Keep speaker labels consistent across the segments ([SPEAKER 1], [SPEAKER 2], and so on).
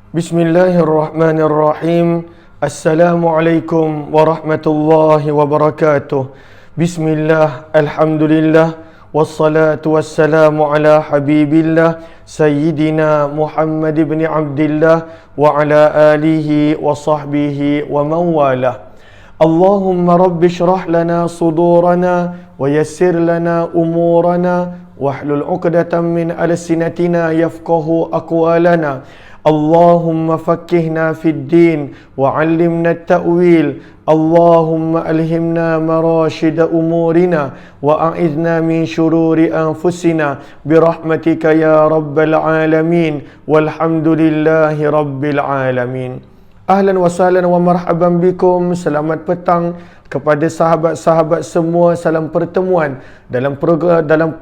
[SPEAKER 1] Bismillahirrahmanirrahim. Assalamualaikum warahmatullahi wabarakatuh. Bismillah, alhamdulillah, wassalatu wassalamu ala habibillah Sayyidina Muhammad ibn Abdillah wa ala alihi wa sahbihi wa mawalah. Allahumma rabbi syrah lana sudurana wa yassir lana umurana wahlul uqdatan min alsinatina yafqahu aqwalana. Allahumma fakkihna fid din wa 'allimna at-ta'wil. Allahumma alhimna marashida umurina wa a'idhna min syururi anfusina birahmatika ya rabbal alamin walhamdulillahi rabbil alamin. Ahlan wa sahlan wa marhaban bikum. Selamat petang kepada sahabat-sahabat semua. Salam pertemuan dalam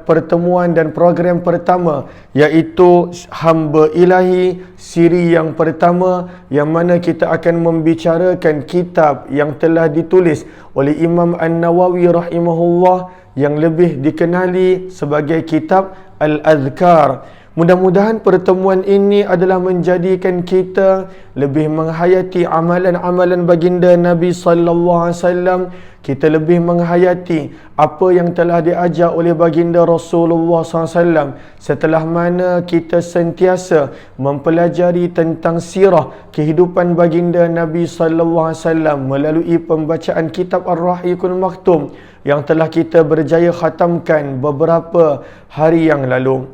[SPEAKER 1] pertemuan dan program pertama, iaitu Hamba Ilahi siri yang pertama, yang mana kita akan membicarakan kitab yang telah ditulis oleh Imam An-Nawawi rahimahullah, yang lebih dikenali sebagai kitab Al-Adhkar. Mudah-mudahan pertemuan ini adalah menjadikan kita lebih menghayati amalan-amalan baginda Nabi sallallahu alaihi wasallam. Kita lebih menghayati apa yang telah diajar oleh baginda Rasulullah SAW, setelah mana kita sentiasa mempelajari tentang sirah kehidupan baginda Nabi sallallahu alaihi wasallam melalui pembacaan kitab Ar-Rahiqul Maktum yang telah kita berjaya khatamkan beberapa hari yang lalu.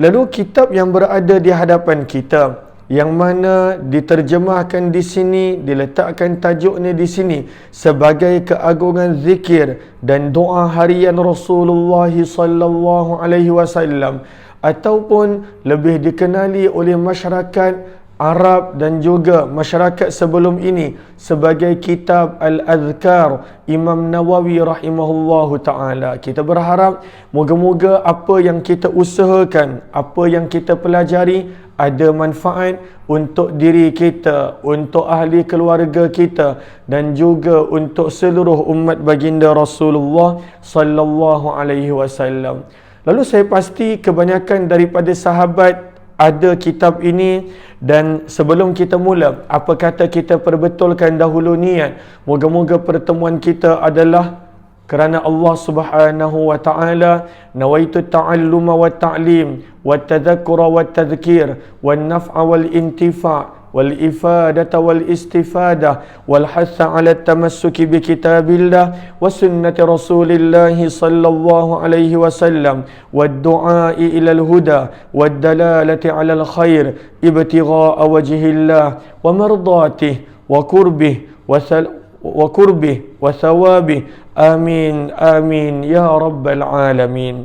[SPEAKER 1] Lalu kitab yang berada di hadapan kita, yang mana diterjemahkan di sini, diletakkan tajuknya di sini sebagai keagungan zikir dan doa harian Rasulullah sallallahu alaihi wasallam, ataupun lebih dikenali oleh masyarakat Arab dan juga masyarakat sebelum ini sebagai kitab Al-Adhkar Imam Nawawi rahimahullahu ta'ala. Kita berharap moga-moga apa yang kita usahakan, apa yang kita pelajari ada manfaat untuk diri kita, untuk ahli keluarga kita, dan juga untuk seluruh umat baginda Rasulullah sallallahu alaihi wasallam. Lalu saya pasti kebanyakan daripada sahabat ada kitab ini, dan sebelum kita mula, apa kata kita perbetulkan dahulu niat. Moga-moga pertemuan kita adalah kerana Allah Subhanahu wa taala. Nawaitu ta'alluma wa ta'lim wa tadhakkura wa tadhkir wa naf'a wal intifa' والإفادة والاستفادة والحث على التمسك بكتاب الله وسنة رسول الله صلى الله عليه وسلم والدعاء إلى الهدى والدلالة على الخير ابتغاء وجه الله ومرضاته وقربه وثوابه آمين آمين يا رب العالمين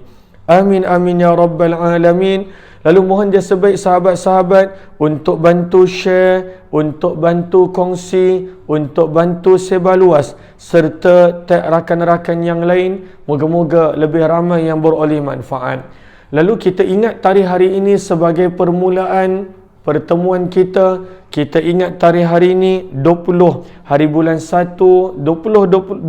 [SPEAKER 1] آمين آمين يا رب العالمين. Lalu mohon dia sebaik sahabat-sahabat untuk bantu share, untuk bantu kongsi, untuk bantu sebar luas, serta tag rakan-rakan yang lain. Moga-moga lebih ramai yang beroleh manfaat. Lalu kita ingat tarikh hari ini sebagai permulaan pertemuan kita. Kita ingat tarikh hari ini 20 hari bulan 1 2021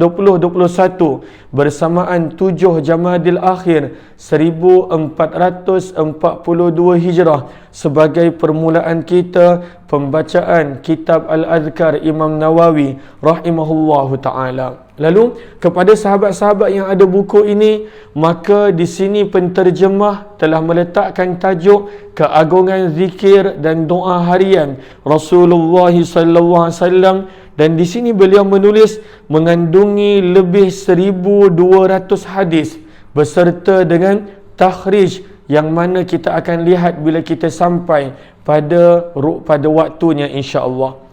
[SPEAKER 1] bersamaan 7 Jamadil Akhir 1442 Hijrah sebagai permulaan kita pembacaan kitab Al-Adhkar Imam Nawawi rahimahullahu ta'ala. Lalu kepada sahabat-sahabat yang ada buku ini, maka di sini penterjemah telah meletakkan tajuk keagungan zikir dan doa harian Rasulullah sallallahu alaihi wasallam, dan di sini beliau menulis mengandungi lebih 1200 hadis beserta dengan takhrij yang mana kita akan lihat bila kita sampai pada waktunya insya-Allah.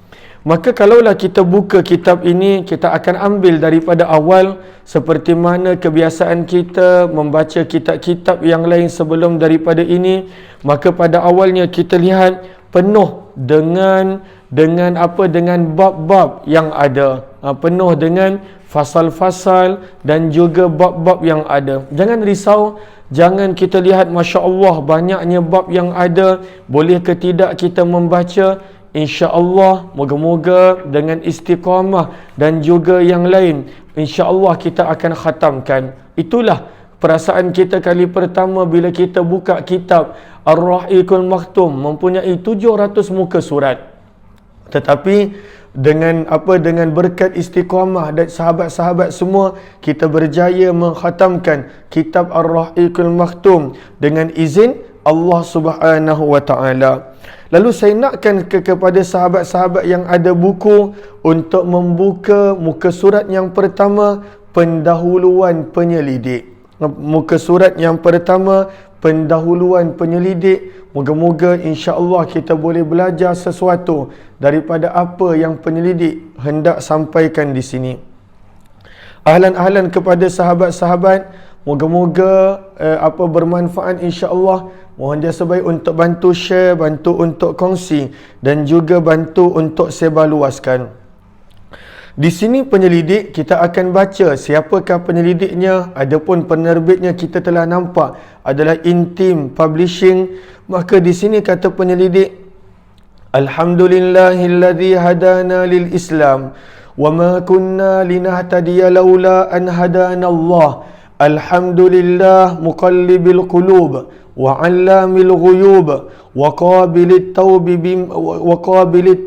[SPEAKER 1] Maka kalaulah kita buka kitab ini, kita akan ambil daripada awal seperti mana kebiasaan kita membaca kitab-kitab yang lain sebelum daripada ini. Maka pada awalnya kita lihat penuh dengan bab-bab yang ada, penuh dengan fasal-fasal dan juga bab-bab yang ada. Jangan risau, jangan kita lihat Masya Allah banyaknya bab yang ada, boleh ke tidak kita membaca. InsyaAllah, moga-moga dengan istiqamah dan juga yang lain, InsyaAllah kita akan khatamkan. Itulah perasaan kita kali pertama bila kita buka kitab Ar-Rahiqul Maktum, mempunyai 700 muka surat. Tetapi dengan berkat istiqamah dan sahabat-sahabat semua, kita berjaya mengkhatamkan kitab Ar-Rahiqul Maktum dengan izin Allah Subhanahu wa taala. Lalu saya nakkan kepada sahabat-sahabat yang ada buku untuk membuka muka surat yang pertama, pendahuluan penyelidik. Muka surat yang pertama, pendahuluan penyelidik. Moga-moga insya-Allah kita boleh belajar sesuatu daripada apa yang penyelidik hendak sampaikan di sini. Ahlan-ahlan kepada sahabat-sahabat, moga-moga bermanfaat insya-Allah. Mohon jasa baik untuk bantu share, bantu untuk kongsi dan juga bantu untuk sebarluaskan. Di sini penyelidik, kita akan baca siapakah penyelidiknya. Adapun penerbitnya kita telah nampak adalah Intim Publishing. Maka di sini kata penyelidik, Alhamdulillahilladzi hadana lil Islam wa ma kunna linahtadiya laula an hadana Allah. Alhamdulillah muqallibil qulub wa 'allamil ghuyub wa qabilit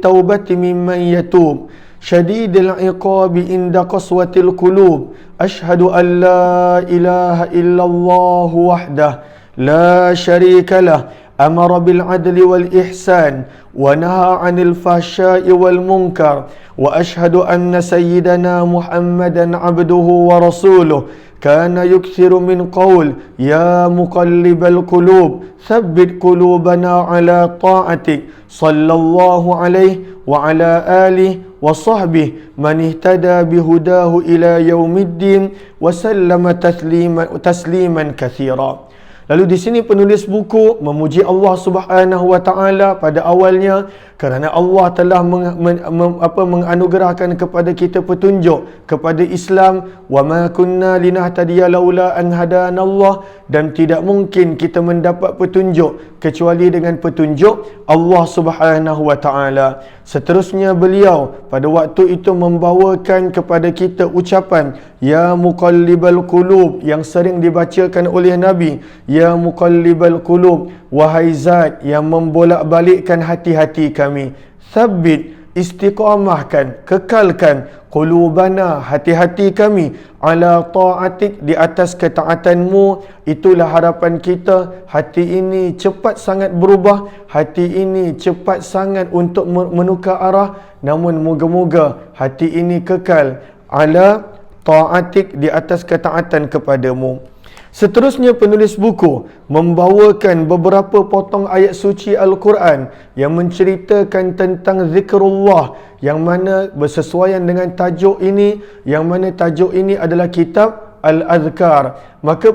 [SPEAKER 1] taubati mimman yatub. شديد العقاب عند قسوة القلوب أشهد أن لا إله إلا الله وحده لا شريك له أمر بالعدل والإحسان ونهى عن الفحشاء والمنكر وأشهد أن سيدنا محمدا عبده ورسوله كان يكثر من قول يا مقلب القلوب ثبت قلوبنا على طاعتك صلى الله عليه وعلى آله وصحبه من اهتدى بهداه إلى يوم الدين وسلم تسليما كثيرا. Lalu di sini penulis buku memuji Allah Subhanahu wa taala pada awalnya kerana Allah telah menganugerahkan kepada kita petunjuk kepada Islam. Wa ma kunna linahtadiya laula an hadanallah, dan tidak mungkin kita mendapat petunjuk kecuali dengan petunjuk Allah Subhanahu wa taala. Seterusnya beliau pada waktu itu membawakan kepada kita ucapan ya muqallibal qulub yang sering dibacakan oleh Nabi. Ya muqallibal qulub, wahai zat yang membolak-balikkan hati-hati kami. Thabbit, istiqamahkan, kekalkan qulubana, hati-hati kami, ala ta'atik, di atas ketaatanmu. Itulah harapan kita. Hati ini cepat sangat berubah, hati ini cepat sangat untuk menukar arah, namun moga-moga hati ini kekal ala ta'atik, di atas ketaatan kepadamu. Seterusnya penulis buku membawakan beberapa potong ayat suci Al-Quran yang menceritakan tentang zikrullah, yang mana bersesuaian dengan tajuk ini, yang mana tajuk ini adalah kitab Al-Azkar. Maka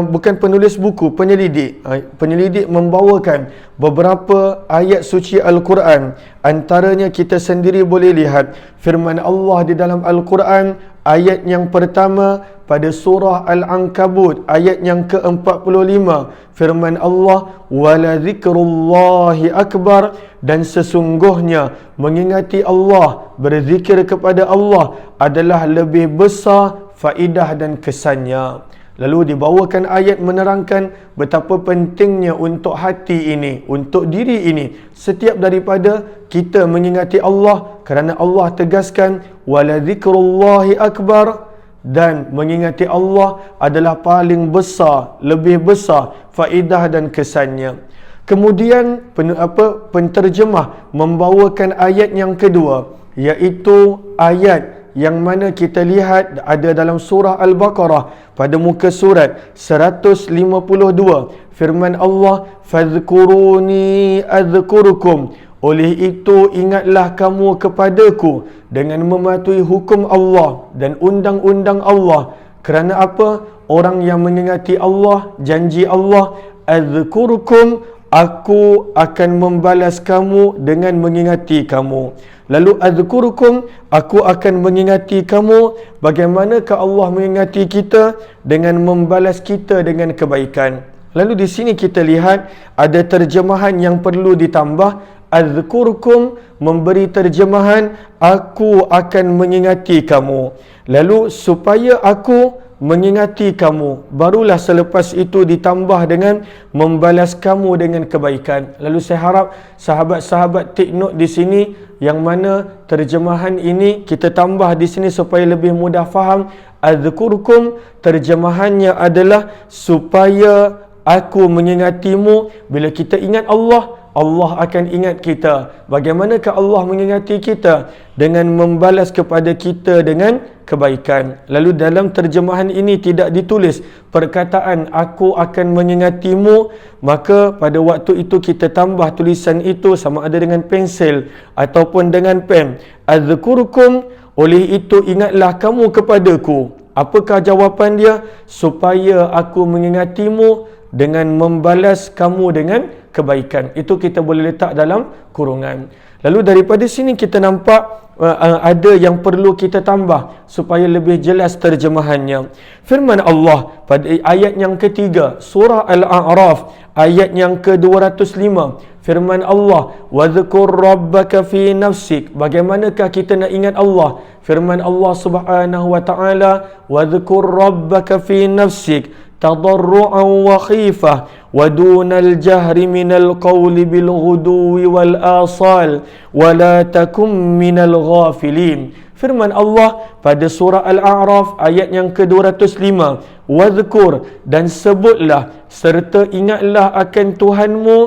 [SPEAKER 1] bukan penulis buku, penyelidik membawakan beberapa ayat suci Al-Quran. Antaranya kita sendiri boleh lihat firman Allah di dalam Al-Quran, ayat yang pertama pada surah Al-Ankabut ayat yang ke-45, firman Allah, wala zikrullahi akbar, dan sesungguhnya mengingati Allah, berzikir kepada Allah adalah lebih besar faedah dan kesannya. Lalu dibawakan ayat menerangkan betapa pentingnya untuk hati ini, untuk diri ini, setiap daripada kita mengingati Allah, kerana Allah tegaskan wala zikrullahi akbar, dan mengingati Allah adalah paling besar, lebih besar faedah dan kesannya. Kemudian penterjemah membawakan ayat yang kedua, iaitu ayat yang mana kita lihat ada dalam surah Al-Baqarah pada muka surat 152. Firman Allah, fadhkuruni adhkurukum, oleh itu ingatlah kamu kepadaku dengan mematuhi hukum Allah dan undang-undang Allah. Kerana apa? Orang yang mengingati Allah, janji Allah, adhkurukum, aku akan membalas kamu dengan mengingati kamu. Lalu adhkurukum, aku akan mengingati kamu. Bagaimanakah Allah mengingati kita? Dengan membalas kita dengan kebaikan. Lalu di sini kita lihat ada terjemahan yang perlu ditambah. Adhkurukum memberi terjemahan aku akan mengingati kamu. Lalu supaya aku mengingati kamu, barulah selepas itu ditambah dengan membalas kamu dengan kebaikan. Lalu saya harap sahabat-sahabat take note di sini, yang mana terjemahan ini kita tambah di sini supaya lebih mudah faham. Adzkurkum, terjemahannya adalah supaya aku mengingatimu. Bila kita ingat Allah, Allah akan ingat kita. Bagaimanakah Allah mengingati kita? Dengan membalas kepada kita dengan kebaikan. Lalu dalam terjemahan ini tidak ditulis perkataan aku akan mengingatimu, maka pada waktu itu kita tambah tulisan itu sama ada dengan pensel ataupun dengan pen. Adzkurkum, oleh itu ingatlah kamu kepadaku. Apakah jawapan dia? Supaya aku mengingatimu dengan membalas kamu dengan kebaikan. Itu kita boleh letak dalam kurungan. Lalu daripada sini kita nampak ada yang perlu kita tambah supaya lebih jelas terjemahannya. Firman Allah pada ayat yang ketiga, surah Al-A'raf, ayat yang ke-205. Firman Allah, "Wadhkur rabbaka fi nafsik." Bagaimanakah kita nak ingat Allah? Firman Allah Subhanahu wa taala, "Wadhkur rabbaka fi nafsik tadarru'an wa khifah wa dunal jahri minal qawli bil ghuduwi wal asal wa la takum minal ghafilin." Firman Allah pada surah Al-A'raf ayat yang ke-205, "Wadhkur," dan sebutlah serta ingatlah akan Tuhanmu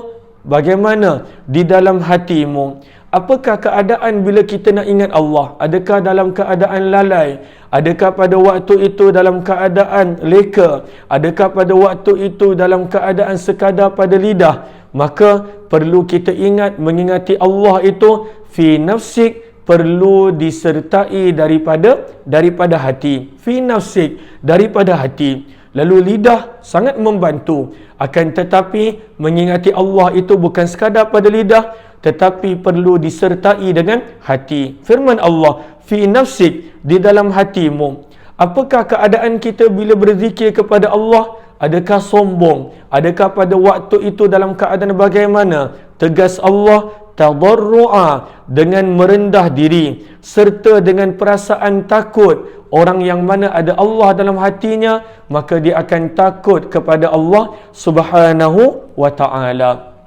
[SPEAKER 1] bagaimana di dalam hatimu. Apakah keadaan bila kita nak ingat Allah? Adakah dalam keadaan lalai? Adakah pada waktu itu dalam keadaan leka? Adakah pada waktu itu dalam keadaan sekadar pada lidah? Maka perlu kita ingat, mengingati Allah itu fi nafsik, perlu disertai daripada hati. Fi nafsik, daripada hati. Lalu lidah sangat membantu. Akan tetapi mengingati Allah itu bukan sekadar pada lidah, tetapi perlu disertai dengan hati. Firman Allah, fi nafsik, di dalam hatimu. Apakah keadaan kita bila berzikir kepada Allah? Adakah sombong? Adakah pada waktu itu dalam keadaan bagaimana? Tegas Allah, tadarru'a, dengan merendah diri serta dengan perasaan takut. Orang yang mana ada Allah dalam hatinya, maka dia akan takut kepada Allah Subhanahu wa ta'ala.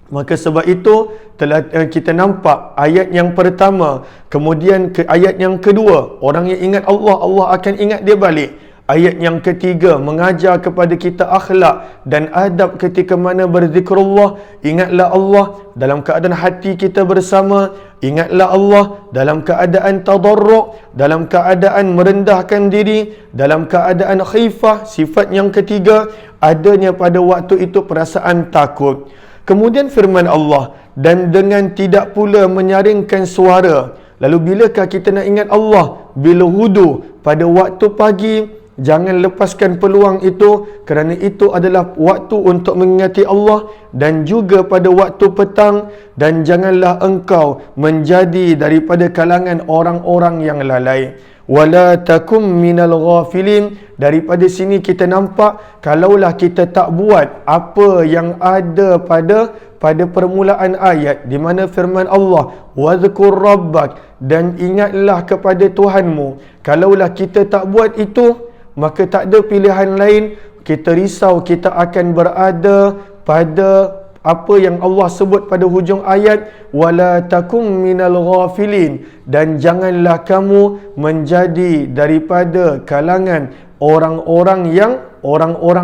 [SPEAKER 1] Maka sebab itu telah kita nampak ayat yang pertama, kemudian ke ayat yang kedua, orang yang ingat Allah, Allah akan ingat dia balik. Ayat yang ketiga mengajar kepada kita akhlak dan adab ketika mana berzikrullah. Ingatlah Allah dalam keadaan hati kita bersama. Ingatlah Allah dalam keadaan tadarru', dalam keadaan merendahkan diri, dalam keadaan khifah. Sifat yang ketiga, adanya pada waktu itu perasaan takut. Kemudian firman Allah, dan dengan tidak pula menyaringkan suara. Lalu bilakah kita nak ingat Allah? Bila wudu pada waktu pagi. Jangan lepaskan peluang itu, kerana itu adalah waktu untuk mengingati Allah, dan juga pada waktu petang. Dan janganlah engkau menjadi daripada kalangan orang-orang yang lalai. Wala takum minal ghafilin. Daripada sini kita nampak, kalaulah kita tak buat apa yang ada pada permulaan ayat, di mana firman Allah, wadhkur rabbak, dan ingatlah kepada Tuhanmu. Kalaulah kita tak buat itu, maka tak ada pilihan lain. Kita risau kita akan berada pada apa yang Allah sebut pada hujung ayat, wala takum minal ghafilin, dan janganlah kamu menjadi daripada kalangan orang-orang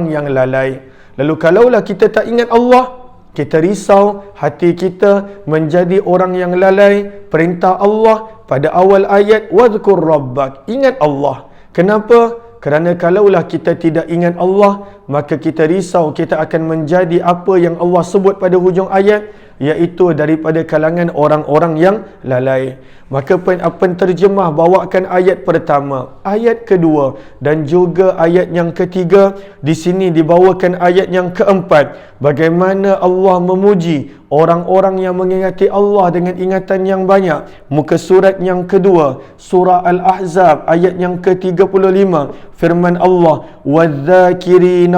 [SPEAKER 1] yang lalai. Lalu kalaulah kita tak ingat Allah, kita risau hati kita menjadi orang yang lalai. Perintah Allah pada awal ayat, wadhkur rabbak, ingat Allah. Kenapa? Kerana kalaulah kita tidak ingat Allah, maka kita risau kita akan menjadi apa yang Allah sebut pada hujung ayat, iaitu daripada kalangan orang-orang yang lalai. Maka penterjemah bawakan ayat pertama, ayat kedua dan juga ayat yang ketiga. Di sini dibawakan ayat yang keempat, bagaimana Allah memuji orang-orang yang mengingati Allah dengan ingatan yang banyak. Muka surat yang kedua, surah Al-Ahzab ayat yang ke-35. Firman Allah, وَالذَّاكِرِينَ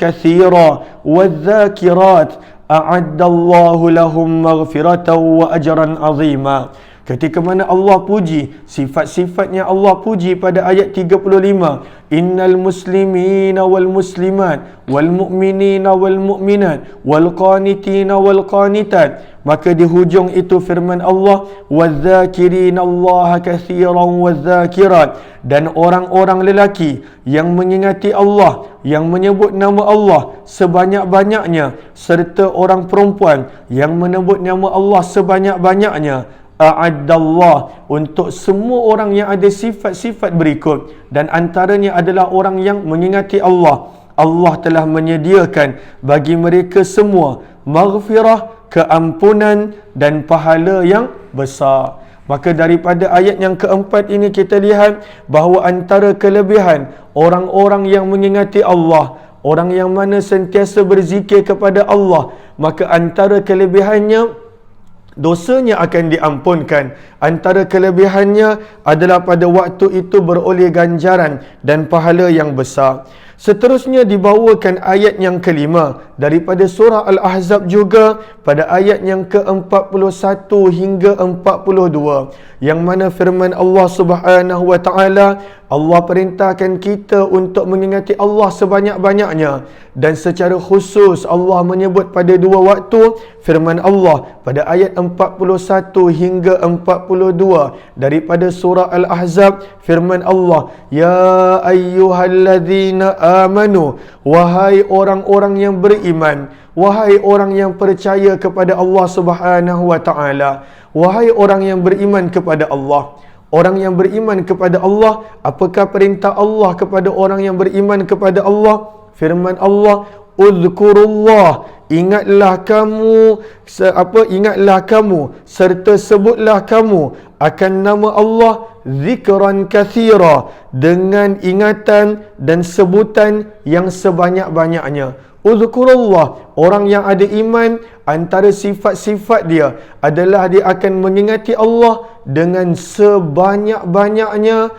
[SPEAKER 1] كَثِيرًا وَالذَّاكِرَاتِ أَعَدَّ اللَّهُ لَهُمْ مَغْفِرَةً وَأَجْرًا عَظِيمًا. Ketika mana Allah puji, sifat-sifatnya Allah puji pada ayat 35. Innal muslimina wal muslimat wal mu'minina wal mu'minat wal qanitina wal qanitat. Maka di hujung itu firman Allah, wadh-dhakirina Allah katsiran wadh-dhakirat, dan orang-orang lelaki yang mengingati Allah, yang menyebut nama Allah sebanyak-banyaknya, serta orang perempuan yang menyebut nama Allah sebanyak-banyaknya. A'addallah, untuk semua orang yang ada sifat-sifat berikut, dan antaranya adalah orang yang mengingati Allah, Allah telah menyediakan bagi mereka semua maghfirah, keampunan dan pahala yang besar. Maka daripada ayat yang keempat ini kita lihat bahawa antara kelebihan orang-orang yang mengingati Allah, orang yang mana sentiasa berzikir kepada Allah, maka antara kelebihannya dosanya akan diampunkan. Antara kelebihannya adalah pada waktu itu beroleh ganjaran dan pahala yang besar. Seterusnya dibawakan ayat yang kelima daripada surah Al-Ahzab juga pada ayat yang ke-41 hingga 42, yang mana firman Allah Subhanahu wa taala, Allah perintahkan kita untuk mengingati Allah sebanyak-banyaknya, dan secara khusus Allah menyebut pada dua waktu. Firman Allah pada ayat 41 hingga 42 daripada surah Al-Ahzab, firman Allah, ya ayyuhalladzina amanu, wahai orang-orang yang beriman, wahai orang yang percaya kepada Allah Subhanahu wa taala, wahai orang yang beriman kepada Allah. Orang yang beriman kepada Allah, apakah perintah Allah kepada orang yang beriman kepada Allah? Firman Allah, uzkurullah, ingatlah kamu ingatlah kamu serta sebutlah kamu akan nama Allah zikran kathira, dengan ingatan dan sebutan yang sebanyak-banyaknya. Uzkurullah, orang yang ada iman, antara sifat-sifat dia adalah dia akan mengingati Allah dengan sebanyak-banyaknya,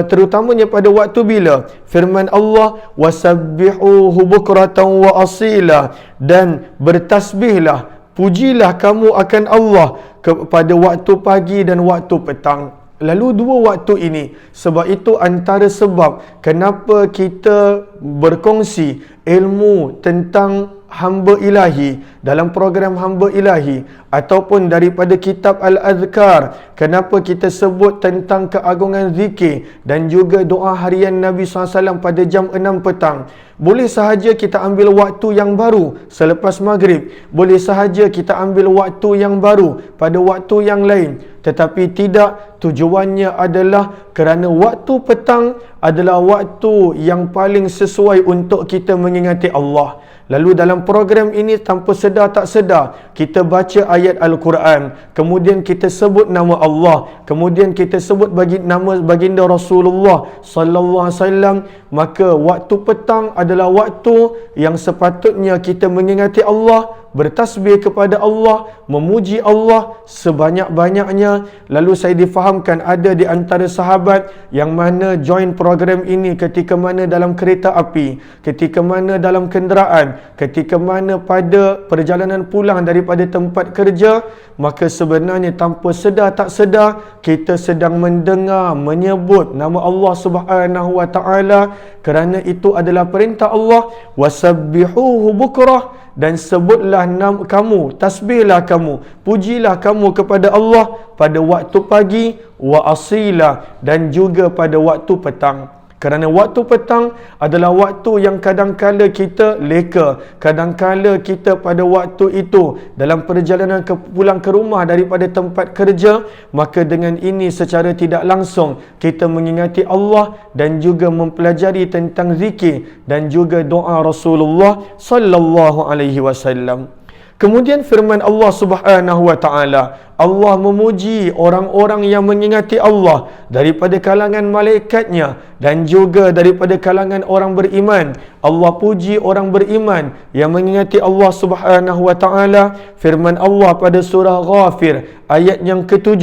[SPEAKER 1] terutamanya pada waktu bila firman Allah, wasabbihuhu bukratan wa asila, dan bertasbihlah, pujilah kamu akan Allah pada waktu pagi dan waktu petang. Lalu dua waktu ini, sebab itu antara sebab kenapa kita berkongsi ilmu tentang hamba ilahi dalam program hamba ilahi, ataupun daripada kitab Al-Azkar, kenapa kita sebut tentang keagungan zikir dan juga doa harian Nabi SAW pada jam 6 petang. Boleh sahaja kita ambil waktu yang baru selepas maghrib, boleh sahaja kita ambil waktu yang baru pada waktu yang lain, tetapi tidak, tujuannya adalah kerana waktu petang adalah waktu yang paling sesuai untuk kita mengingati Allah. Lalu dalam program ini tanpa sedar tak sedar kita baca ayat Al-Quran, kemudian kita sebut nama Allah, kemudian kita sebut nama baginda Rasulullah sallallahu alaihi wasallam, maka waktu petang adalah waktu yang sepatutnya kita mengingati Allah, bertasbih kepada Allah, memuji Allah sebanyak-banyaknya. Lalu saya difahamkan ada di antara sahabat yang mana join program ini ketika mana dalam kereta api, ketika mana dalam kenderaan, ketika mana pada perjalanan pulang daripada tempat kerja, maka sebenarnya tanpa sedar tak sedar kita sedang mendengar menyebut nama Allah Subhanahu wa taala, kerana itu adalah perintah Allah, wasabbihuhu bukrah, dan sebutlah nama kamu, tasbihlah kamu, pujilah kamu kepada Allah pada waktu pagi, wa asila, dan juga pada waktu petang. Kerana waktu petang adalah waktu yang kadang-kala kita leka, kadang-kala kita pada waktu itu dalam perjalanan pulang ke rumah daripada tempat kerja, maka dengan ini secara tidak langsung kita mengingati Allah dan juga mempelajari tentang zikir dan juga doa Rasulullah sallallahu alaihi wasallam. Kemudian firman Allah Subhanahu wa taala, Allah memuji orang-orang yang mengingati Allah daripada kalangan malaikatnya dan juga daripada kalangan orang beriman. Allah puji orang beriman yang mengingati Allah Subhanahu wa taala. Firman Allah pada surah Ghafir ayat yang ke-7,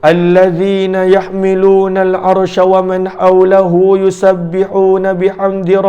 [SPEAKER 1] allazina yahmiluna al-arsha wa man hawlahu yusabbihuna bihamdi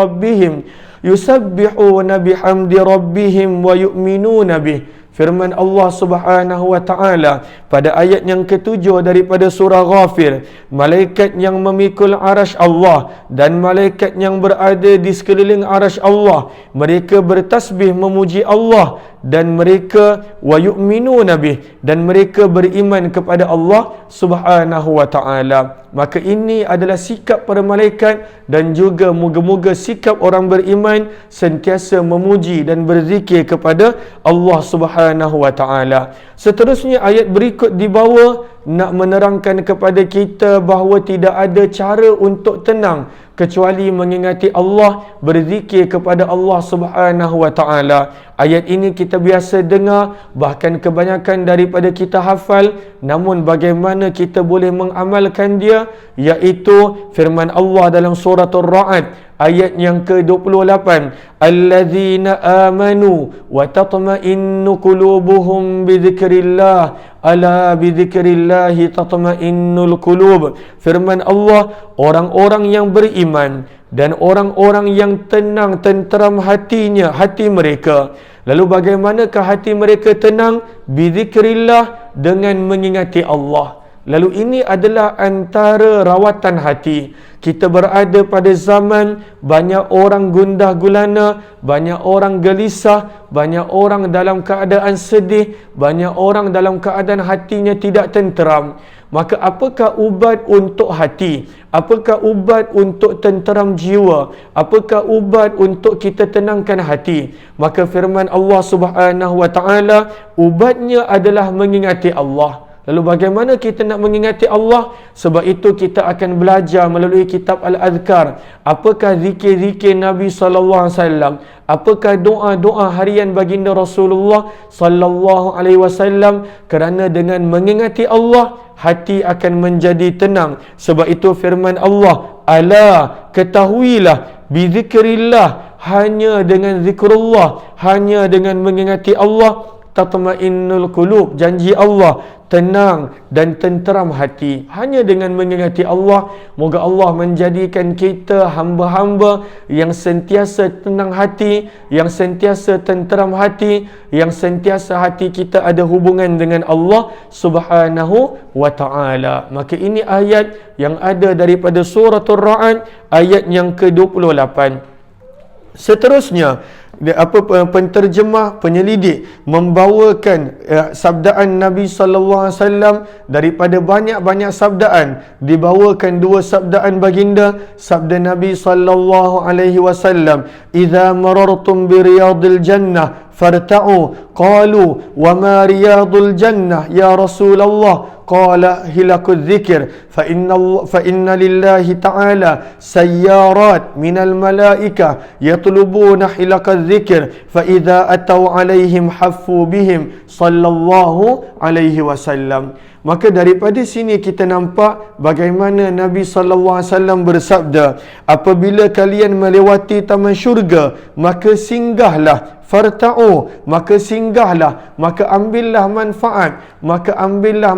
[SPEAKER 1] rabbihim wa yu'minuna bih. firman Allah Subhanahu wa taala pada ayat yang ke-7 daripada surah Ghafir, malaikat yang memikul arasy Allah dan malaikat yang berada di sekeliling arasy Allah, mereka bertasbih memuji Allah, dan mereka wa yu'minuna bih, dan mereka beriman kepada Allah Subhanahu wa taala. Maka ini adalah sikap para malaikat, dan juga moga-moga sikap orang beriman sentiasa memuji dan berzikir kepada Allah Subhanahu wa taala. Seterusnya ayat berikut di bawah nak menerangkan kepada kita bahawa tidak ada cara untuk tenang kecuali mengingati Allah, berzikir kepada Allah Subhanahu wa taala. Ayat ini kita biasa dengar, bahkan kebanyakan daripada kita hafal, namun bagaimana kita boleh mengamalkan dia, iaitu firman Allah dalam surah Ar-Ra'd ayat yang ke-28, allazina amanu wa tatma'innu qulubuhum bidzikrillah ala bidzikrillahi tatma'innul qulub. Firman Allah, orang-orang yang beriman dan orang-orang yang tenang tenteram hatinya, hati mereka. Lalu bagaimanakah hati mereka tenang? Bidzikrillah, dengan mengingati Allah. Lalu ini adalah antara rawatan hati. Kita berada pada zaman banyak orang gundah gulana, banyak orang gelisah, banyak orang dalam keadaan sedih, banyak orang dalam keadaan hatinya tidak tenteram. Maka apakah ubat untuk hati? Apakah ubat untuk tenteram jiwa? Apakah ubat untuk kita tenangkan hati? Maka firman Allah Subhanahu wa taala, ubatnya adalah mengingati Allah. Lalu bagaimana kita nak mengingati Allah? Sebab itu kita akan belajar melalui kitab Al-Adhkar. Apakah zikir-zikir Nabi SAW? Apakah doa-doa harian baginda Rasulullah SAW? Kerana dengan mengingati Allah, hati akan menjadi tenang. Sebab itu firman Allah, ala, ketahuilah, bizikrillah, hanya dengan zikrullah, hanya dengan mengingati Allah, tatma'innul qulub, janji Allah, tenang dan tenteram hati. Hanya dengan mengingati Allah. Moga Allah menjadikan kita hamba-hamba yang sentiasa tenang hati, yang sentiasa tenteram hati, yang sentiasa hati kita ada hubungan dengan Allah Subhanahu wa ta'ala. Maka ini ayat yang ada daripada surah Ar-Ra'd ayat yang ke-28. Seterusnya, penterjemah, penyelidik membawakan sabdaan Nabi sallallahu alaihi wasallam. Daripada banyak-banyak sabdaan, dibawakan dua sabdaan baginda. Sabda Nabi sallallahu alaihi wasallam, idza marartum bi riyadil jannah farta'u. Qalu wa ma riyadul jannah ya Rasulullah? Qala hilakul dzikr fa inna lillahi ta'ala sayyarat minal malaika yatlubuna hilakal dzikr fa idza atau alaihim haffu bihim sallallahu alaihi wasallam. Maka daripada sini kita nampak bagaimana Nabi sallallahu alaihi wasallam bersabda, apabila kalian melewati taman syurga, maka singgahlah, farta'u, maka singgahlah, maka ambillah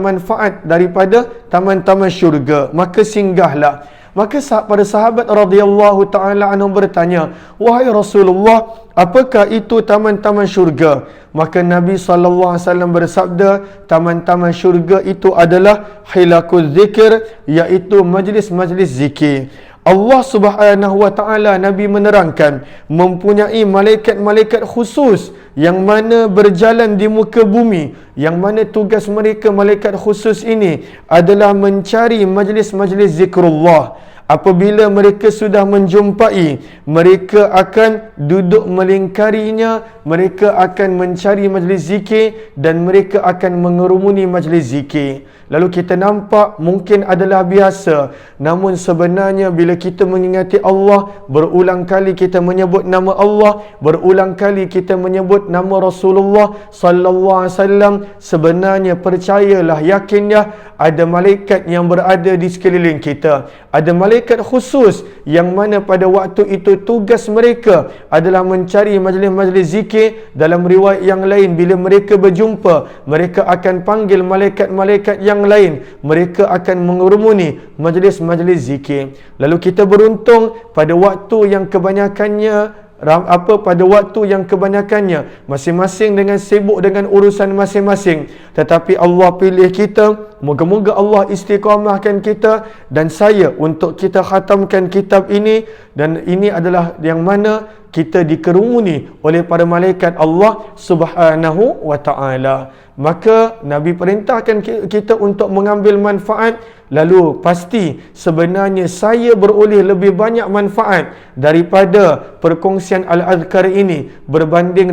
[SPEAKER 1] manfaat daripada taman-taman syurga, maka singgahlah. Maka para sahabat radhiyallahu taala anhum bertanya, wahai Rasulullah, apakah itu taman-taman syurga? Maka Nabi sallallahu alaihi wasallam bersabda, taman-taman syurga itu adalah hilakul zikir, iaitu majlis-majlis zikir. Allah Subhanahu wa taala, Nabi menerangkan, mempunyai malaikat-malaikat khusus yang mana berjalan di muka bumi, yang mana tugas mereka malaikat khusus ini adalah mencari majlis-majlis zikrullah. Apabila mereka sudah menjumpai, mereka akan duduk melingkarinya, mereka akan mencari majlis zikir dan mereka akan mengerumuni majlis zikir. Lalu kita nampak mungkin adalah biasa, namun sebenarnya bila kita mengingati Allah, berulang kali kita menyebut nama Allah, berulang kali kita menyebut nama Rasulullah sallallahu alaihi wasallam, sebenarnya percayalah, yakinlah, ada malaikat yang berada di sekeliling kita. Ada malaikat khusus yang mana pada waktu itu tugas mereka adalah mencari majlis-majlis zikir. Dalam riwayat yang lain, bila mereka berjumpa, mereka akan panggil malaikat-malaikat yang lain, mereka akan mengerumuni majlis-majlis zikir. Lalu kita beruntung pada waktu yang kebanyakannya pada waktu yang kebanyakannya masing-masing dengan sibuk dengan urusan masing-masing, tetapi Allah pilih kita. Moga-moga Allah istiqamahkan kita dan saya untuk kita khatamkan kitab ini, dan ini adalah yang mana kita dikerumuni oleh para malaikat Allah Subhanahu wa ta'ala. Maka Nabi perintahkan kita untuk mengambil manfaat. Lalu pasti sebenarnya saya beroleh lebih banyak manfaat daripada perkongsian Al-Adhkar ini berbanding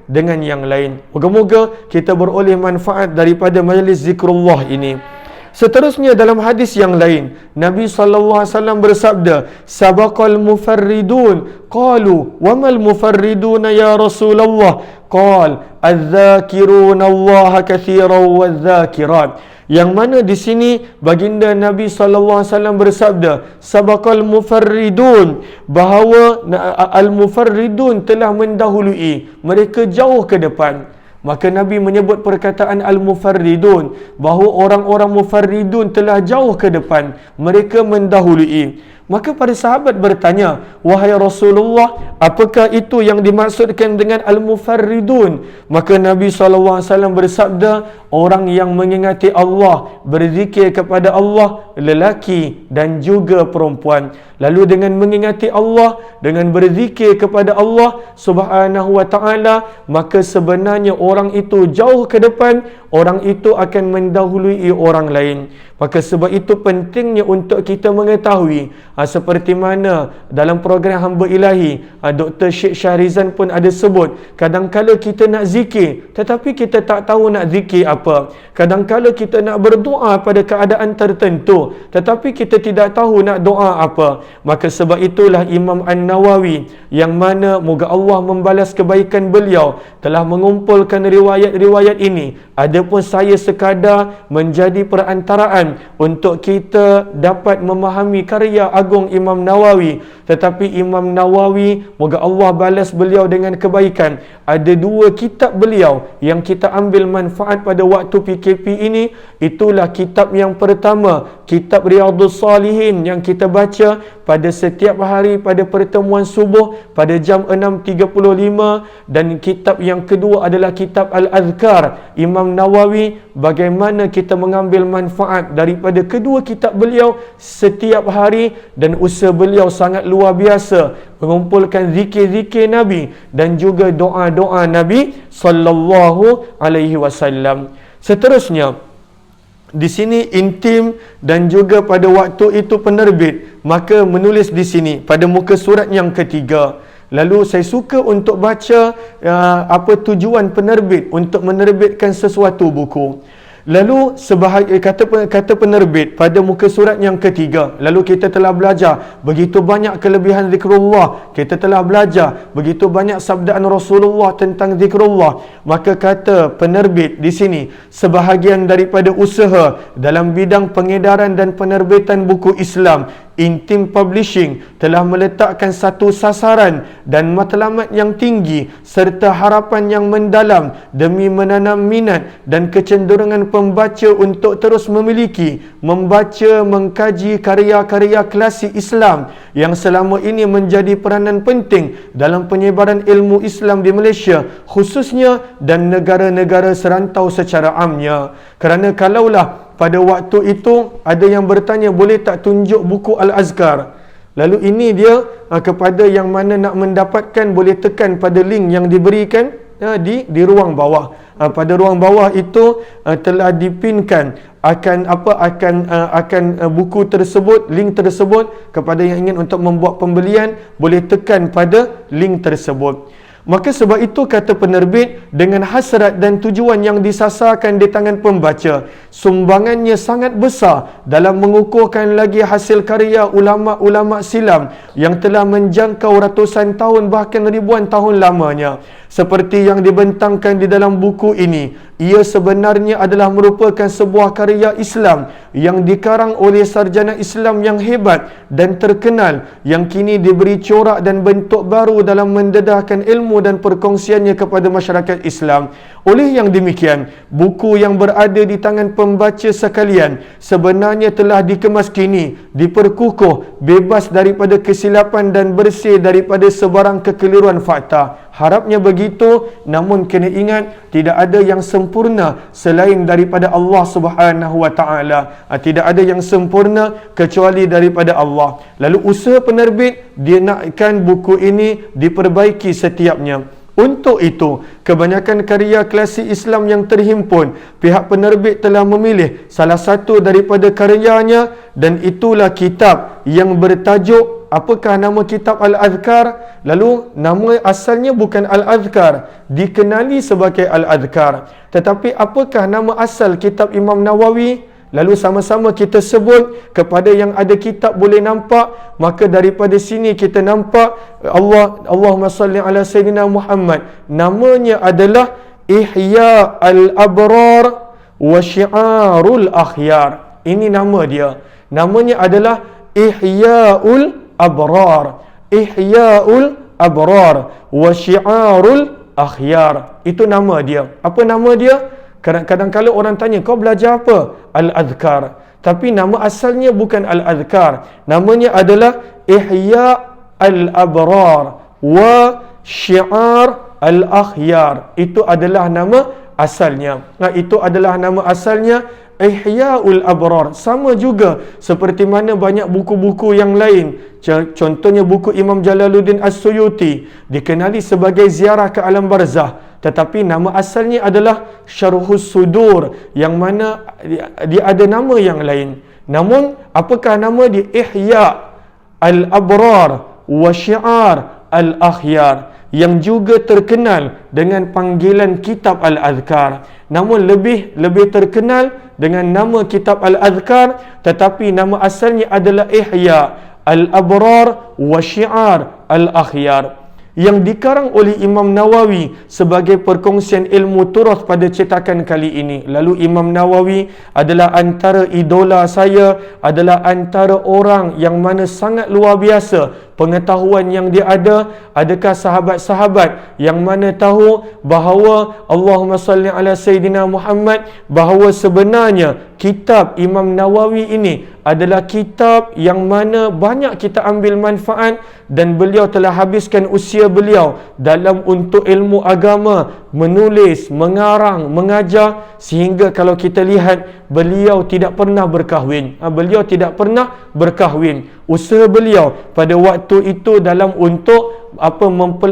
[SPEAKER 1] dengan yang lain. Moga-moga kita beroleh manfaat daripada majlis zikrullah ini. Seterusnya dalam hadis yang lain, Nabi SAW bersabda, "Sabaqal mufarridun." Qalu, "Wa mal mufarriduna ya Rasulullah?" Qal, "Adz-dzakiruna Allah katsiran wadz-dzakirat." Yang mana di sini baginda Nabi SAW bersabda, "Sabaqal mufarridun," bahawa al-mufarridun telah mendahului, mereka jauh ke depan. Maka Nabi menyebut perkataan al-mufarridun, bahawa orang-orang mufarridun telah jauh ke depan, mereka mendahului. Maka para sahabat bertanya, "Wahai Rasulullah, apakah itu yang dimaksudkan dengan al-mufarridun?" Maka Nabi SAW bersabda, orang yang mengingati Allah, berzikir kepada Allah, lelaki dan juga perempuan. Lalu dengan mengingati Allah, dengan berzikir kepada Allah Subhanahu wa ta'ala, maka sebenarnya orang itu jauh ke depan, orang itu akan mendahului orang lain. Maka sebab itu pentingnya untuk kita mengetahui, seperti mana dalam program Hamba Ilahi, Dr. Syekh Syahrizan pun ada sebut, kadang-kala kita nak zikir tetapi kita tak tahu nak zikir apa. Kadang-kala kita nak berdoa pada keadaan tertentu tetapi kita tidak tahu nak doa apa. Maka sebab itulah Imam An-Nawawi, yang mana moga Allah membalas kebaikan beliau, telah mengumpulkan riwayat-riwayat ini. Adapun saya sekadar menjadi perantaraan untuk kita dapat memahami karya agung Imam Nawawi. Tetapi Imam Nawawi, moga Allah balas beliau dengan kebaikan, ada 2 kitab beliau yang kita ambil manfaat pada waktu PKP ini. Itulah kitab yang pertama, kitab Riyadhus Salihin, yang kita baca pada setiap hari pada pertemuan subuh pada jam 6.35. Dan kitab yang kedua adalah kitab Al-Adhkar Imam Nawawi, bagaimana kita mengambil manfaat daripada kedua kitab beliau setiap hari. Dan usaha beliau sangat luar biasa, mengumpulkan zikir-zikir Nabi dan juga doa-doa Nabi sallallahu alaihi wasallam. Seterusnya, di sini intim dan juga pada waktu itu penerbit, maka menulis di sini pada muka surat yang ketiga. Lalu saya suka untuk baca apa tujuan penerbit untuk menerbitkan sesuatu buku. Lalu kata penerbit pada muka surat yang ketiga, lalu kita telah belajar begitu banyak kelebihan zikrullah, kita telah belajar begitu banyak sabdaan Rasulullah tentang zikrullah. Maka kata penerbit di sini, sebahagian daripada usaha dalam bidang pengedaran dan penerbitan buku Islam, Intim Publishing telah meletakkan satu sasaran dan matlamat yang tinggi serta harapan yang mendalam demi menanam minat dan kecenderungan pembaca untuk terus memiliki, membaca, mengkaji karya-karya klasik Islam yang selama ini menjadi peranan penting dalam penyebaran ilmu Islam di Malaysia khususnya dan negara-negara serantau secara amnya. Kerana kalaulah pada waktu itu ada yang bertanya, boleh tak tunjuk buku Al-Azkar? Lalu ini dia kepada yang mana nak mendapatkan, boleh tekan pada link yang diberikan di ruang bawah. Pada ruang bawah itu telah dipinkan akan buku tersebut, link tersebut. Kepada yang ingin untuk membuat pembelian, boleh tekan pada link tersebut. Maka sebab itu kata penerbit, dengan hasrat dan tujuan yang disasarkan di tangan pembaca, sumbangannya sangat besar dalam mengukuhkan lagi hasil karya ulama-ulama silam yang telah menjangkau ratusan tahun bahkan ribuan tahun lamanya. Seperti yang dibentangkan di dalam buku ini, ia sebenarnya adalah merupakan sebuah karya Islam yang dikarang oleh sarjana Islam yang hebat dan terkenal, yang kini diberi corak dan bentuk baru dalam mendedahkan ilmu dan perkongsiannya kepada masyarakat Islam. Oleh yang demikian, buku yang berada di tangan pembaca sekalian sebenarnya telah dikemas kini, diperkukuh, bebas daripada kesilapan dan bersih daripada sebarang kekeliruan fakta. Harapnya begitu, namun kena ingat tidak ada yang sempurna selain daripada Allah Subhanahu wa taala. Tidak ada yang sempurna kecuali daripada Allah. Lalu usaha penerbit dia nakkan buku ini diperbaiki setiapnya. Untuk itu, kebanyakan karya klasik Islam yang terhimpun, pihak penerbit telah memilih salah satu daripada karyanya, dan itulah kitab yang bertajuk, apakah nama kitab Al-Adhkar? Lalu nama asalnya bukan Al-Adhkar, dikenali sebagai Al-Adhkar. Tetapi apakah nama asal kitab Imam Nawawi? Lalu sama-sama kita sebut kepada yang ada kitab boleh nampak. Maka daripada sini kita nampak Allahumma salli ala Sayyidina Muhammad. Namanya adalah Ihya al-Abrar wa Syi'arul Akhyar. Ini nama dia. Namanya adalah Ihya'ul Abrar. Ihya'ul Abrar wa Syi'arul Akhyar. Itu nama dia. Apa nama dia? Kadang-kadang kalau orang tanya, kau belajar apa? Al-Adhkar. Tapi nama asalnya bukan Al-Adhkar. Namanya adalah Ihya al-Abrar wa Syi'ar al-Akhyar. Itu adalah nama asalnya. Itu adalah nama asalnya Ihya'ul Abrar. Sama juga seperti mana banyak buku-buku yang lain. Contohnya buku Imam Jalaluddin As-Suyuti, dikenali sebagai Ziarah ke Alam Barzah. Tetapi nama asalnya adalah Syarhus Sudur, yang mana dia ada nama yang lain. Namun apakah nama dia? Ihya al-Abrar wa Syi'ar al-Akhyar, yang juga terkenal dengan panggilan kitab Al-Adhkar. Namun lebih terkenal dengan nama kitab Al-Adhkar, tetapi nama asalnya adalah Ihya al-Abrar wa Syi'ar al-Akhyar, yang dikarang oleh Imam Nawawi sebagai perkongsian ilmu turath pada cetakan kali ini. Lalu Imam Nawawi adalah antara idola saya, adalah antara orang yang mana sangat luar biasa pengetahuan yang dia ada. Adakah sahabat-sahabat yang mana tahu bahawa Allahumma salli ala Sayyidina Muhammad, bahawa sebenarnya kitab Imam Nawawi ini adalah kitab yang mana banyak kita ambil manfaat, dan beliau telah habiskan usia beliau dalam untuk ilmu agama, menulis, mengarang, mengajar, sehingga kalau kita lihat beliau tidak pernah berkahwin. Beliau tidak pernah berkahwin. Usaha beliau pada waktu itu dalam untuk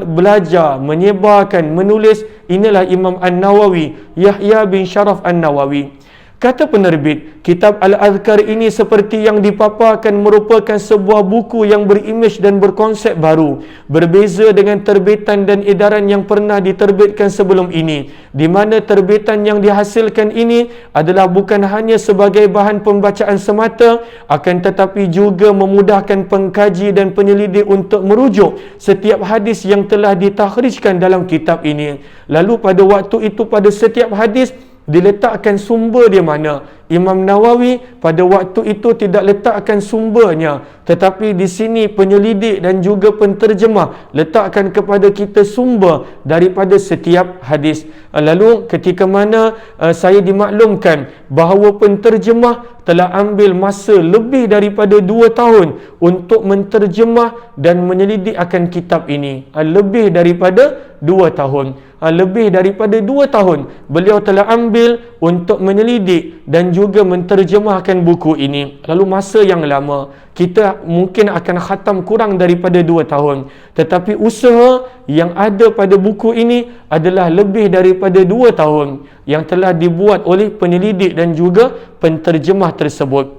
[SPEAKER 1] belajar, menyebarkan, menulis. Inilah Imam An-Nawawi, Yahya bin Sharaf An-Nawawi. Kata penerbit, kitab Al-Adhkar ini seperti yang dipaparkan merupakan sebuah buku yang berimej dan berkonsep baru, berbeza dengan terbitan dan edaran yang pernah diterbitkan sebelum ini, di mana terbitan yang dihasilkan ini adalah bukan hanya sebagai bahan pembacaan semata, akan tetapi juga memudahkan pengkaji dan penyelidik untuk merujuk setiap hadis yang telah ditakhrijkan dalam kitab ini. Lalu pada waktu itu, pada setiap hadis diletakkan sumber dia mana. Imam Nawawi pada waktu itu tidak letakkan sumbernya, tetapi di sini penyelidik dan juga penterjemah letakkan kepada kita sumber daripada setiap hadis. Lalu ketika mana saya dimaklumkan bahawa penterjemah telah ambil masa lebih daripada 2 tahun untuk menterjemah dan menyelidik akan kitab ini. Lebih daripada 2 tahun. Lebih daripada 2 tahun beliau telah ambil untuk menyelidik dan juga menterjemahkan buku ini. Lalu masa yang lama, kita mungkin akan khatam kurang daripada 2 tahun. Tetapi usaha yang ada pada buku ini adalah lebih daripada 2 tahun yang telah dibuat oleh penyelidik dan juga penterjemah tersebut.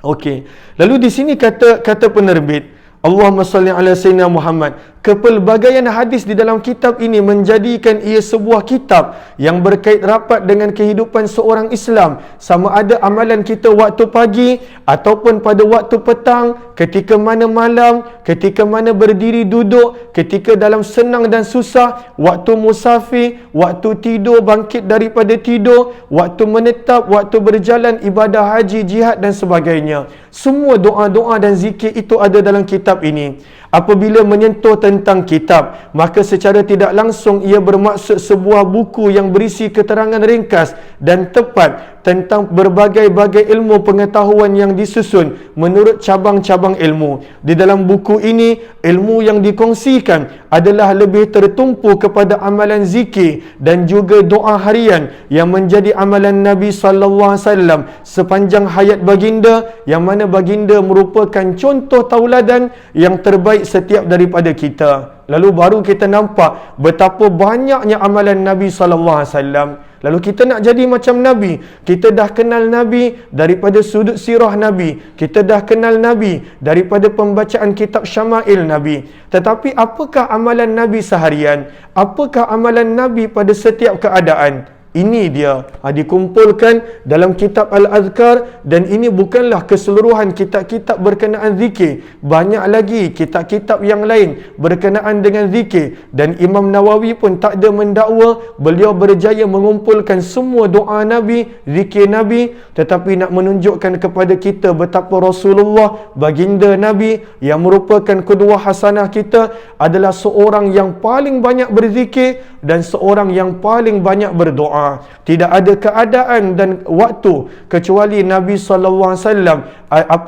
[SPEAKER 1] Okey. Lalu di sini kata penerbit, Allahumma salli ala Sayyidina Muhammad. Kepelbagaian hadis di dalam kitab ini menjadikan ia sebuah kitab yang berkait rapat dengan kehidupan seorang Islam, sama ada amalan kita waktu pagi ataupun pada waktu petang, ketika mana malam, ketika mana berdiri duduk, ketika dalam senang dan susah, waktu musafir, waktu tidur, bangkit daripada tidur, waktu menetap, waktu berjalan, ibadah haji, jihad dan sebagainya. Semua doa-doa dan zikir itu ada dalam kitab ini. apabila menyentuh tentang kitab, maka secara tidak langsung ia bermaksud sebuah buku yang berisi keterangan ringkas dan tepat tentang berbagai-bagai ilmu pengetahuan yang disusun menurut cabang-cabang ilmu. Di dalam buku ini, ilmu yang dikongsikan adalah lebih tertumpu kepada amalan zikir dan juga doa harian yang menjadi amalan Nabi sallallahu alaihi wasallam sepanjang hayat baginda, yang mana baginda merupakan contoh tauladan yang terbaik setiap daripada kita. Lalu baru kita nampak betapa banyaknya amalan Nabi sallallahu alaihi wasallam. Lalu kita nak jadi macam Nabi. Kita dah kenal Nabi daripada sudut sirah Nabi. Kita dah kenal Nabi daripada pembacaan kitab Syama'il Nabi. Tetapi apakah amalan Nabi seharian? Apakah amalan Nabi pada setiap keadaan? Ini dia dikumpulkan dalam kitab Al-Azkar, dan ini bukanlah keseluruhan kitab-kitab berkenaan zikir. Banyak lagi kitab-kitab yang lain berkenaan dengan zikir, dan Imam Nawawi pun tak ada mendakwa beliau berjaya mengumpulkan semua doa Nabi, zikir Nabi, tetapi nak menunjukkan kepada kita betapa Rasulullah, baginda Nabi yang merupakan kedua hasanah kita, adalah seorang yang paling banyak berzikir dan seorang yang paling banyak berdoa. Tidak ada keadaan dan waktu kecuali Nabi sallallahu alaihi wasallam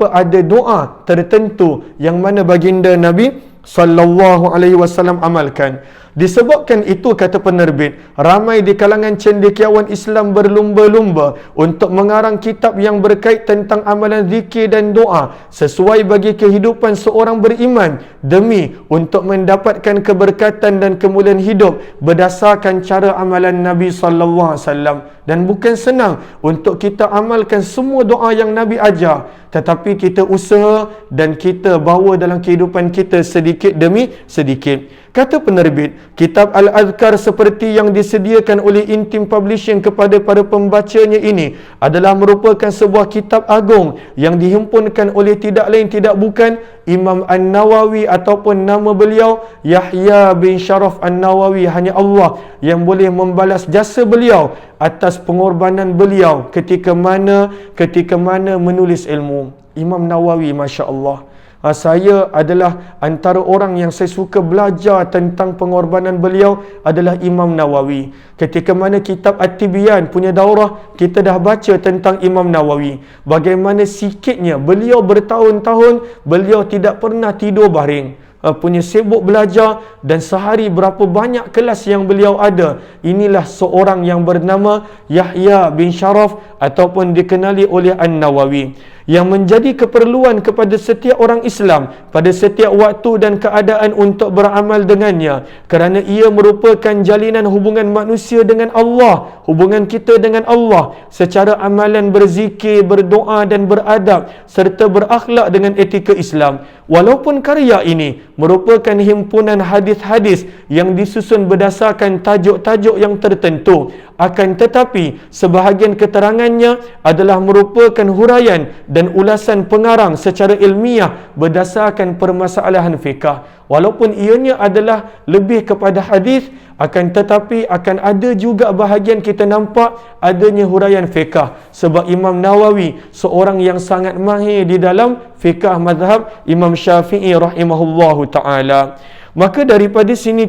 [SPEAKER 1] ada doa tertentu yang mana baginda Nabi sallallahu alaihi wasallam amalkan. Disebabkan itu, kata penerbit, ramai di kalangan cendekiawan Islam berlumba-lumba untuk mengarang kitab yang berkait tentang amalan zikir dan doa sesuai bagi kehidupan seorang beriman, demi untuk mendapatkan keberkatan dan kemuliaan hidup berdasarkan cara amalan Nabi sallallahu alaihi wasallam. Dan bukan senang untuk kita amalkan semua doa yang Nabi ajar, tetapi kita usaha dan kita bawa dalam kehidupan kita sedikit demi sedikit. Kata penerbit, kitab Al-Azkar seperti yang disediakan oleh Intim Publishing kepada para pembacanya ini adalah merupakan sebuah kitab agung yang dihimpunkan oleh tidak lain tidak bukan Imam An-Nawawi, ataupun nama beliau Yahya bin Sharaf An-Nawawi. Hanya Allah yang boleh membalas jasa beliau atas pengorbanan beliau ketika mana menulis ilmu. Imam Nawawi, Masya Allah. Saya adalah antara orang yang saya suka belajar tentang pengorbanan beliau adalah Imam Nawawi. Ketika mana kitab At-Tibyan punya daurah, kita dah baca tentang Imam Nawawi. Bagaimana sikitnya beliau bertahun-tahun, beliau tidak pernah tidur baring. Punya sibuk belajar, dan sehari berapa banyak kelas yang beliau ada. Inilah seorang yang bernama Yahya bin Sharaf, ataupun dikenali oleh An-Nawawi, yang menjadi keperluan kepada setiap orang Islam pada setiap waktu dan keadaan untuk beramal dengannya, kerana ia merupakan jalinan hubungan manusia dengan Allah, hubungan kita dengan Allah secara amalan berzikir, berdoa dan beradab serta berakhlak dengan etika Islam. Walaupun karya ini merupakan himpunan hadis-hadis yang disusun berdasarkan tajuk-tajuk yang tertentu, akan tetapi sebahagian keterangannya adalah merupakan huraian dan ulasan pengarang secara ilmiah berdasarkan permasalahan fiqah. Walaupun ianya adalah lebih kepada hadis, akan tetapi akan ada juga bahagian kita nampak adanya huraian fiqah, sebab Imam Nawawi seorang yang sangat mahir di dalam fiqah mazhab Imam Syafi'i rahimahullahu ta'ala. Maka daripada sini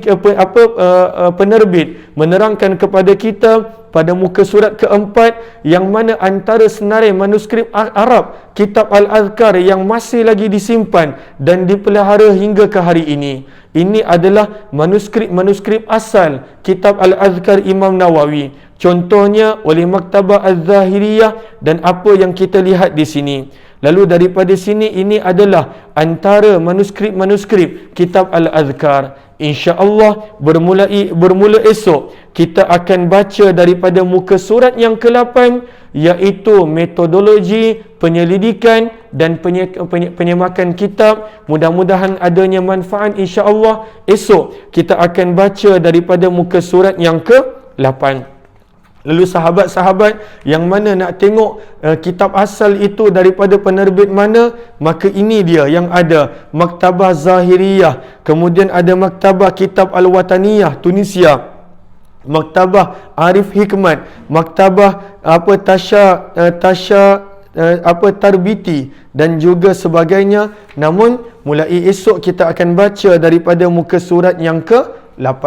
[SPEAKER 1] penerbit menerangkan kepada kita pada muka surat keempat, yang mana antara senarai manuskrip Arab kitab Al-Azkar yang masih lagi disimpan dan dipelihara hingga ke hari ini. Ini adalah manuskrip asal kitab Al-Azkar Imam Nawawi. Contohnya oleh Maktabah Az-Zahiriyah dan apa yang kita lihat di sini. Lalu daripada sini, ini adalah antara manuskrip kitab Al-Azkar. InsyaAllah bermula esok kita akan baca daripada muka surat yang ke-8, iaitu metodologi penyelidikan dan penyemakan kitab. Mudah-mudahan adanya manfaat insyaAllah. Esok kita akan baca daripada muka surat yang ke-8. Lalu sahabat-sahabat yang mana nak tengok kitab asal itu daripada penerbit mana, maka ini dia yang ada Maktabah Zahiriyah, kemudian ada Maktabah Kitab Al-Wataniyah Tunisia, Maktabah Arif Hikmat, Maktabah tarbiti dan juga sebagainya. Namun mulai esok kita akan baca daripada muka surat yang ke-8.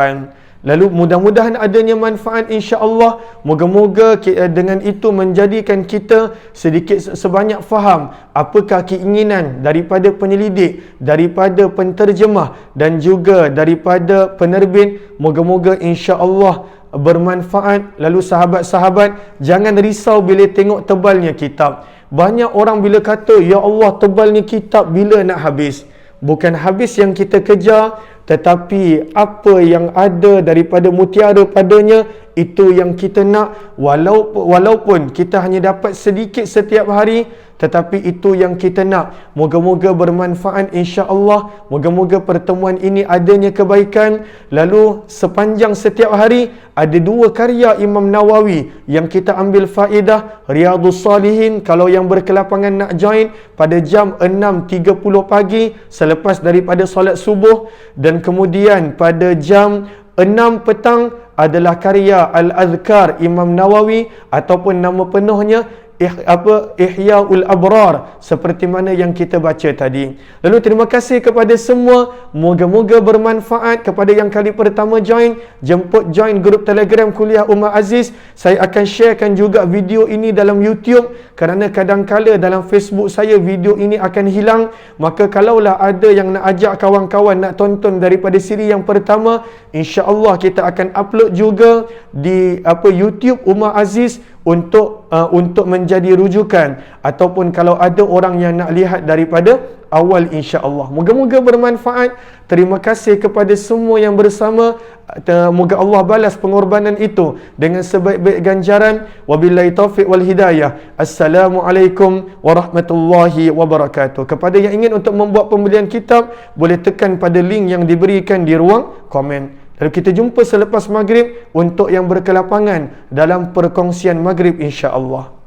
[SPEAKER 1] Lalu mudah-mudahan adanya manfaat, insya-Allah. Moga-moga dengan itu menjadikan kita sedikit sebanyak faham apakah keinginan daripada penyelidik, daripada penterjemah dan juga daripada penerbit. Moga-moga insya-Allah bermanfaat. Lalu sahabat-sahabat, jangan risau bila tengok tebalnya kitab. Banyak orang bila kata, ya Allah, tebalnya kitab bila nak habis? Bukan habis yang kita kejar, tetapi apa yang ada daripada mutiara padanya, itu yang kita nak. Walaupun kita hanya dapat sedikit setiap hari, tetapi itu yang kita nak. Moga-moga bermanfaat, insya-Allah. Moga-moga pertemuan ini adanya kebaikan. Lalu sepanjang setiap hari ada 2 karya Imam Nawawi yang kita ambil faedah. Riyadhus Salihin, kalau yang berkelapangan nak join, pada jam 6.30 pagi selepas daripada solat subuh. Dan kemudian pada jam 6 petang adalah karya Al-Azkar Imam Nawawi, ataupun nama penuhnya Ihyaul Abrar, seperti mana yang kita baca tadi. Lalu terima kasih kepada semua. Moga-moga bermanfaat. Kepada yang kali pertama join, jemput join grup Telegram Kuliah Umar Aziz. Saya akan sharekan juga video ini dalam YouTube, kerana kadang-kala dalam Facebook saya video ini akan hilang. Maka kalaulah ada yang nak ajak kawan-kawan nak tonton daripada siri yang pertama, insya-Allah kita akan upload juga di YouTube Umar Aziz untuk menjadi rujukan, ataupun kalau ada orang yang nak lihat daripada awal, insya-Allah. Moga-moga bermanfaat. Terima kasih kepada semua yang bersama. Moga Allah balas pengorbanan itu dengan sebaik-baik ganjaran. Wabillahi taufiq wal hidayah. Assalamualaikum warahmatullahi wabarakatuh. Kepada yang ingin untuk membuat pembelian kitab, boleh tekan pada link yang diberikan di ruang komen. Lalu kita jumpa selepas maghrib untuk yang berkelapangan dalam perkongsian maghrib, insya-Allah.